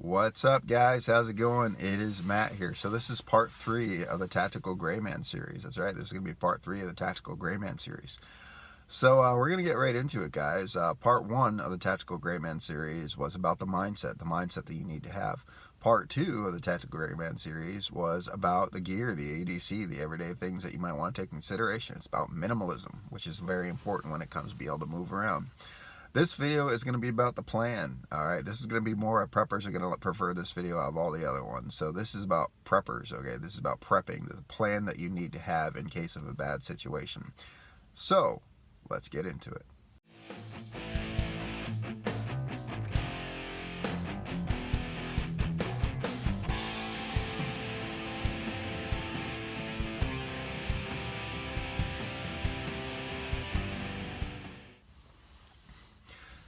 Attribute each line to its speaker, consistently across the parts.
Speaker 1: What's up, guys? How's it going? It is Matt here. So this is part 3 of the Tactical Grayman series. That's right. This is going to be part 3 of the Tactical Grayman series. So we're going to get right into it, guys. Part 1 of the Tactical Grayman series was about the mindset that you need to have. Part 2 of the Tactical Grayman series was about the gear, the ADC, the everyday things that you might want to take into consideration. It's about minimalism, which is very important when it comes to being able to move around. This video is going to be about the plan. Alright, this is going to be more, preppers are going to prefer this video out of all the other ones. So this is about preppers, okay? This is about prepping, the plan that you need to have in case of a bad situation. So, let's get into it.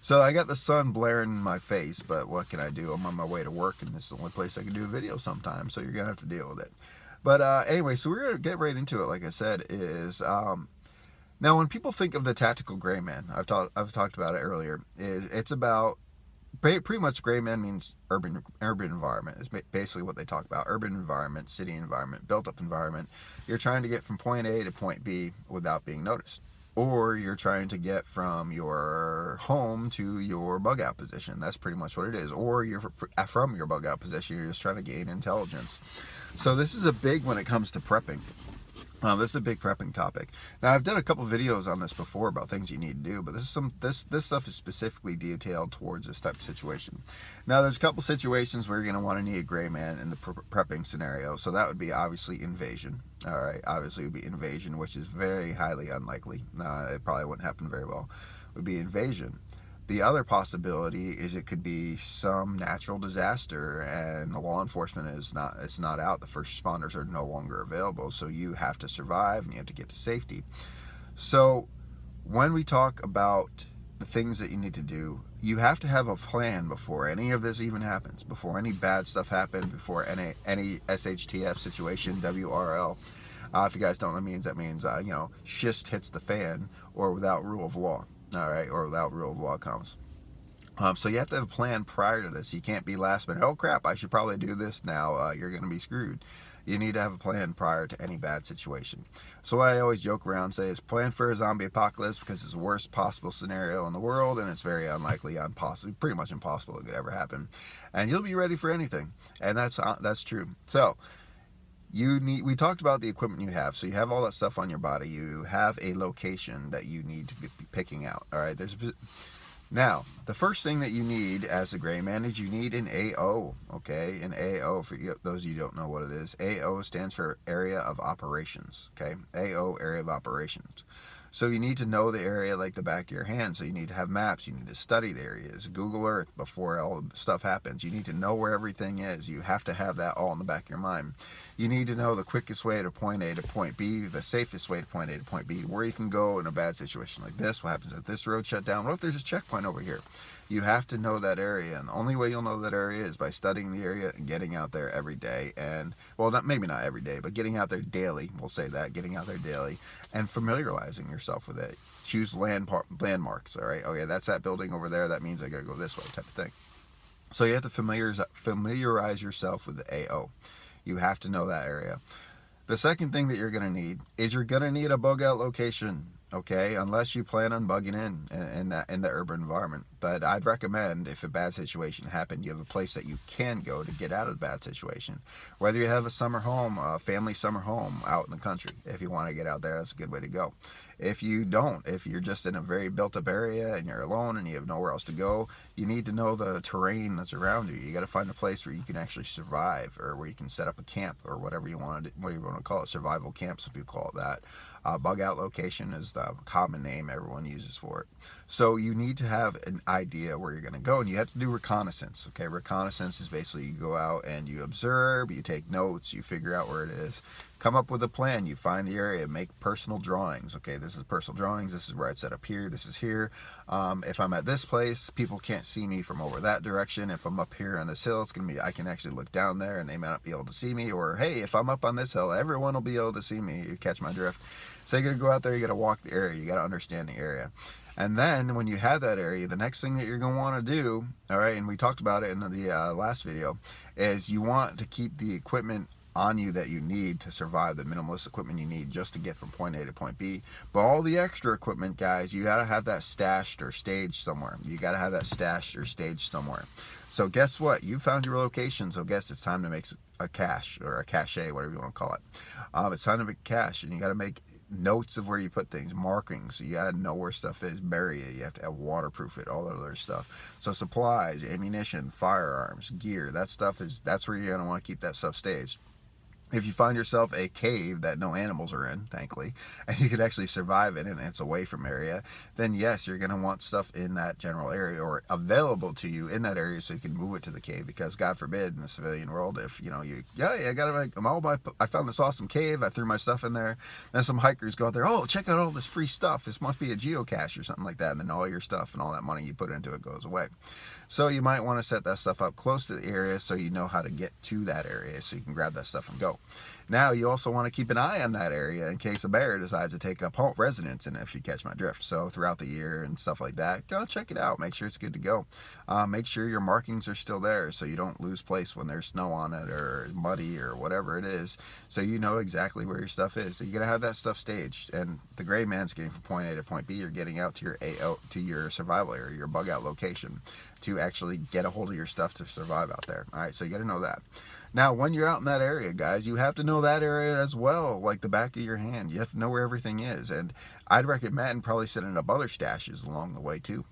Speaker 1: So I got the sun blaring in my face, but what can I do? I'm on my way to work, and this is the only place I can do a video sometimes, so you're going to have to deal with it. But anyway, so we're going to get right into it, like I said, is... now, when people think of the Tactical Grayman, I've talked about it earlier, it's about... Pretty much Grayman means urban environment. Is basically what they talk about. Urban environment, city environment, built-up environment. You're trying to get from point A to point B without being noticed. Or you're trying to get from your home to your bug out position. That's pretty much what it is. Or you're from your bug out position, you're just trying to gain intelligence. So this is a big when it comes to prepping. This is a big prepping topic. Now, I've done a couple videos on this before about things you need to do, but this stuff is specifically detailed towards this type of situation. Now, there's a couple situations where you're going to want to need a Grayman in the prepping scenario. So that would be obviously invasion. All right, obviously it would be invasion, which is very highly unlikely. It probably wouldn't happen very well. It would be invasion. The other possibility is it could be some natural disaster and the law enforcement is not out. The first responders are no longer available, so you have to survive and you have to get to safety. So when we talk about the things that you need to do, you have to have a plan before any of this even happens, before any bad stuff happens, before any SHTF situation, WRL. If you guys don't know what that means, you know, shit hits the fan, or without rule of law. All right, or without rule of law comes. So you have to have a plan prior to this. You can't be last minute, oh crap, I should probably do this now. You're going to be screwed. You need to have a plan prior to any bad situation. So what I always joke around and say is plan for a zombie apocalypse because it's the worst possible scenario in the world and it's very unlikely, pretty much impossible it could ever happen. And you'll be ready for anything. And that's true. So we talked about the equipment you have. So you have all that stuff on your body. You have a location that you need to be picking out. All right. Now, the first thing that you need as a Grayman is you need an AO. Okay, an AO, for those of you who don't know what it is, AO stands for Area of Operations. Okay, AO, Area of Operations. So you need to know the area like the back of your hand. So you need to have maps. You need to study the areas. Google Earth before all the stuff happens. You need to know where everything is. You have to have that all in the back of your mind. You need to know the quickest way to point A to point B, the safest way to point A to point B, where you can go in a bad situation like this. What happens if this road shut down? What if there's a checkpoint over here? You have to know that area, and the only way you'll know that area is by studying the area and getting out there every day. And, well, maybe not every day, but getting out there daily. We'll say that, getting out there daily and familiarizing yourself with it. Choose landmarks, all right? Oh, yeah, that's that building over there. That means I got to go this way, type of thing. So you have to familiarize yourself with the AO. You have to know that area. The second thing that you're going to need is you're going to need a bug out location. Okay, unless you plan on bugging in the urban environment. But I'd recommend, if a bad situation happened, you have a place that you can go to get out of a bad situation. Whether you have a summer home, a family summer home out in the country, if you want to get out there, that's a good way to go. If you don't, if you're just in a very built-up area and you're alone and you have nowhere else to go, you need to know the terrain that's around you. You got to find a place where you can actually survive, or where you can set up a camp, or whatever you want to call it. Survival camp, some people call it that. Bug out location is the common name everyone uses for it. So you need to have an idea where you're going to go, and you have to do reconnaissance. Okay, reconnaissance is basically you go out and you observe, you take notes, you figure out where it is, come up with a plan, you find the area, make personal drawings. Okay, this is personal drawings, this is where I'd set up here, this is here. If I'm at this place, people can't see me from over that direction. If I'm up here on this hill, I can actually look down there and they may not be able to see me. Or hey, if I'm up on this hill, everyone will be able to see me. You catch my drift. So you gotta go out there, you gotta walk the area, you gotta understand the area. And then when you have that area, the next thing that you're going to want to do, all right, and we talked about it in the last video, is you want to keep the equipment on you that you need to survive, the minimalist equipment you need just to get from point A to point B. But all the extra equipment, guys, you got to have that stashed or staged somewhere. You got to have that stashed or staged somewhere. So guess what? You found your location, so guess it's time to make a cache or a cache, whatever you want to call it. It's time to make a cache, and you got to make notes of where you put things, markings. You gotta know where stuff is, bury it. You have to have waterproof it, all that other stuff. So supplies, ammunition, firearms, gear, that's where you're gonna want to keep that stuff staged. If you find yourself a cave that no animals are in, thankfully, and you could actually survive in it and it's away from area, then yes, you're going to want stuff in that general area or available to you in that area so you can move it to the cave, because God forbid in the civilian world, if I found this awesome cave, I threw my stuff in there, then some hikers go out there, oh, check out all this free stuff, this must be a geocache or something like that, and then all your stuff and all that money you put into it goes away. So you might want to set that stuff up close to the area so you know how to get to that area so you can grab that stuff and go. Now you also want to keep an eye on that area in case a bear decides to take up home residence in it, if you catch my drift. So throughout the year and stuff like that, go check it out, make sure it's good to go. Make sure your markings are still there so you don't lose place when there's snow on it or muddy or whatever it is, so you know exactly where your stuff is. So you gotta have that stuff staged. And the Grayman's getting from point A to point B, you're getting out to your survival area, your bug out location, to actually get a hold of your stuff to survive out there. All right, so you got to know that. Now, when you're out in that area, guys, you have to know that area as well, like the back of your hand. You have to know where everything is. And I'd recommend probably setting up other stashes along the way too.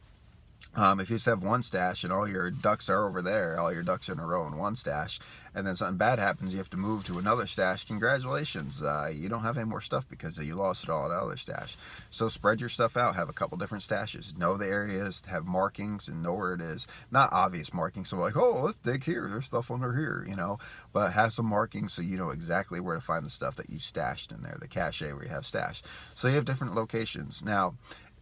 Speaker 1: If you just have one stash and all your ducks are over there, all your ducks in a row in one stash, and then something bad happens, you have to move to another stash, congratulations, you don't have any more stuff because you lost it all at another stash. So spread your stuff out, have a couple different stashes, know the areas, have markings and know where it is. Not obvious markings, so like, oh, let's dig here, there's stuff under here, but have some markings so you know exactly where to find the stuff that you stashed in there, the cache where you have stashed. So you have different locations. Now,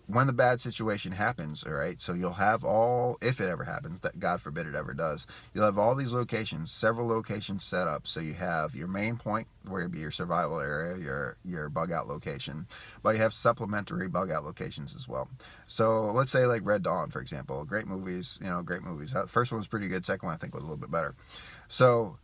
Speaker 1: when the bad situation happens, all right, so you'll have all, if it ever happens, that God forbid it ever does, you'll have all these locations, several locations set up. So you have your main point where it'd be your survival area, your bug out location, but you have supplementary bug out locations as well. So let's say like Red Dawn, for example, great movies, great movies. First one was pretty good, second one I think was a little bit better. So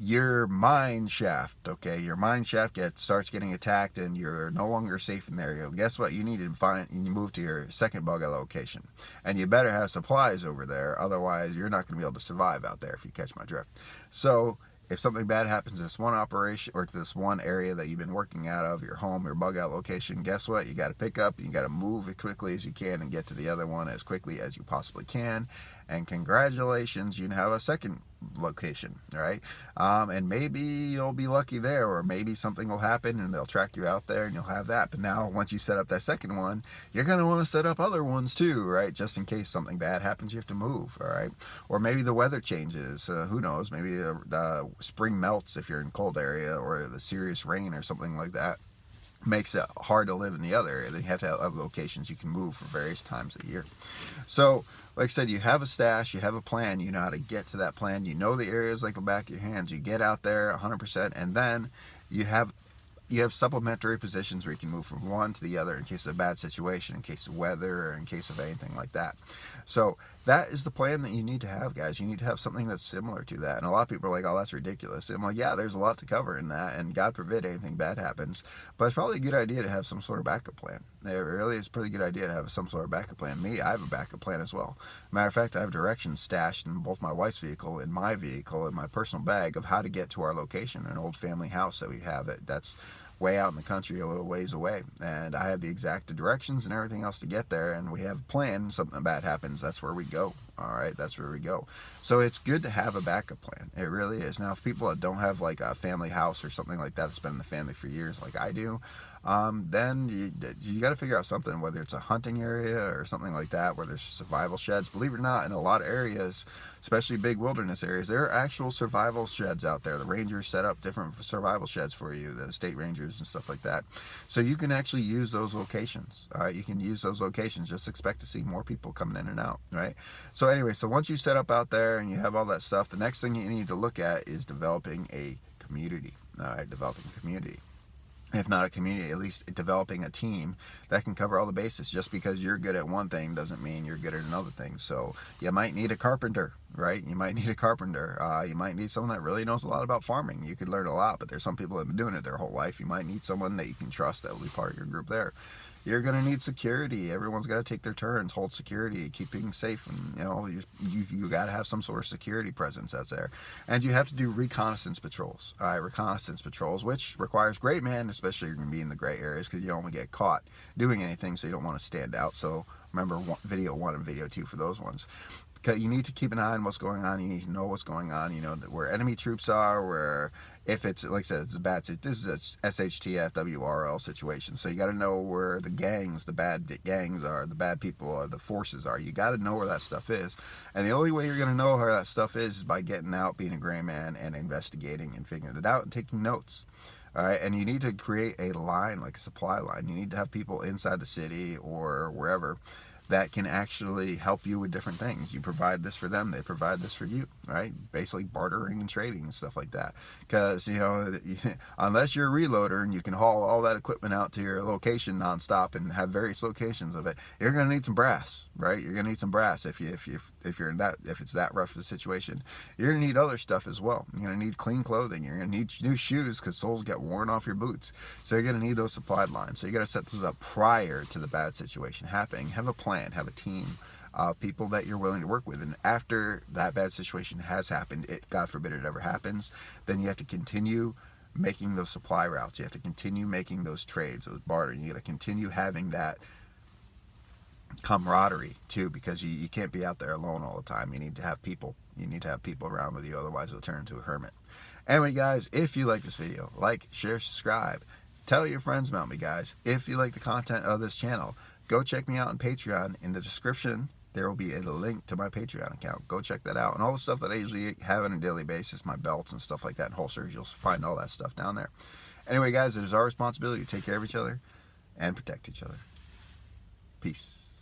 Speaker 1: your mine shaft, okay, your mine shaft starts getting attacked and you're no longer safe in there. Guess what? You need to move to your second bug out location, and you better have supplies over there, otherwise you're not going to be able to survive out there, if you catch my drift. So if something bad happens to this one operation or to this one area that you've been working out of, your home, your bug out location, guess what? You got to pick up, you got to move as quickly as you can and get to the other one as quickly as you possibly can. And congratulations, you have a second location, right? And maybe you'll be lucky there, or maybe something will happen and they'll track you out there and you'll have that. But now once you set up that second one, you're going to want to set up other ones too, right? Just in case something bad happens, you have to move, all right? Or maybe the weather changes, who knows? Maybe the spring melts if you're in cold area, or the serious rain or something like that makes it hard to live in the other area. Then you have to have other locations you can move for various times of the year. So like I said, you have a stash, you have a plan, you know how to get to that plan, you know the areas like the back of your hands, you get out there 100%, and then you have supplementary positions where you can move from one to the other in case of a bad situation, in case of weather, or in case of anything like that. So that is the plan that you need to have, guys. You need to have something that's similar to that. And a lot of people are like, oh, that's ridiculous. And I'm like, yeah, there's a lot to cover in that, and God forbid anything bad happens. But it's probably a good idea to have some sort of backup plan. It really is a pretty good idea to have some sort of backup plan. I have a backup plan as well. Matter of fact, I have directions stashed in both my wife's vehicle, in my vehicle, in my personal bag of how to get to our location, an old family house that we have that's way out in the country, a little ways away, and I have the exact directions and everything else to get there, and we have a plan. Something bad happens, that's where we go. All right, that's where we go. So it's good to have a backup plan. It really is. Now, if people that don't have like a family house or something like that that's been in the family for years, like I do, then you got to figure out something, whether it's a hunting area or something like that, where there's survival sheds. Believe it or not, in a lot of areas, especially big wilderness areas, there are actual survival sheds out there. The rangers set up different survival sheds for you, the state rangers and stuff like that. So you can actually use those locations. All right, you can use those locations. Just expect to see more people coming in and out, right? So anyway, so once you set up out there and you have all that stuff, the next thing you need to look at is developing a community. All right, developing a community. if not a community, at least developing a team that can cover all the bases. Just because you're good at one thing doesn't mean you're good at another thing. So you might need a carpenter, right? You might need a carpenter. You might need someone that really knows a lot about farming. You could learn a lot, but there's some people that have been doing it their whole life. You might need someone that you can trust that will be part of your group there. You're going to need security. Everyone's got to take their turns, hold security, keeping safe, and you got to have some sort of security presence out there. And you have to do reconnaissance patrols. All right, reconnaissance patrols, which requires Grayman, especially you're going to be in the gray areas because you don't want to get caught doing anything, so you don't want to stand out. So remember video 1 and video 2 for those ones. You need to keep an eye on what's going on. You need to know what's going on. You know where enemy troops are. Where if it's like I said, it's a bad. This is a SHTF WRL situation. So you got to know where the gangs, the bad gangs are, the bad people are, the forces are. You got to know where that stuff is. And the only way you're going to know where that stuff is by getting out, being a gray man, and investigating and figuring it out and taking notes. All right, and you need to create a line, like a supply line. You need to have people inside the city or wherever that can actually help you with different things. You provide this for them, they provide this for you, right? Basically bartering and trading and stuff like that. Because, unless you're a reloader and you can haul all that equipment out to your location nonstop and have various locations of it, you're going to need some brass, right? You're going to need some brass if it's that rough of a situation. You're going to need other stuff as well. You're going to need clean clothing. You're going to need new shoes because soles get worn off your boots. So you're going to need those supplied lines. So you got to set those up prior to the bad situation happening. Have a plan. Have a team of people that you're willing to work with, and after that bad situation has happened, God forbid it ever happens, then you have to continue making those supply routes. You have to continue making those trades, those bartering. You got to continue having that camaraderie too, because you can't be out there alone all the time. You need to have people. You need to have people around with you, otherwise you'll turn into a hermit. Anyway, guys, if you like this video, like, share, subscribe. Tell your friends about me, guys. If you like the content of this channel, go check me out on Patreon. In the description, there will be a link to my Patreon account. Go check that out. And all the stuff that I usually have on a daily basis, my belts and stuff like that, and holsters, you'll find all that stuff down there. Anyway, guys, it is our responsibility to take care of each other and protect each other. Peace.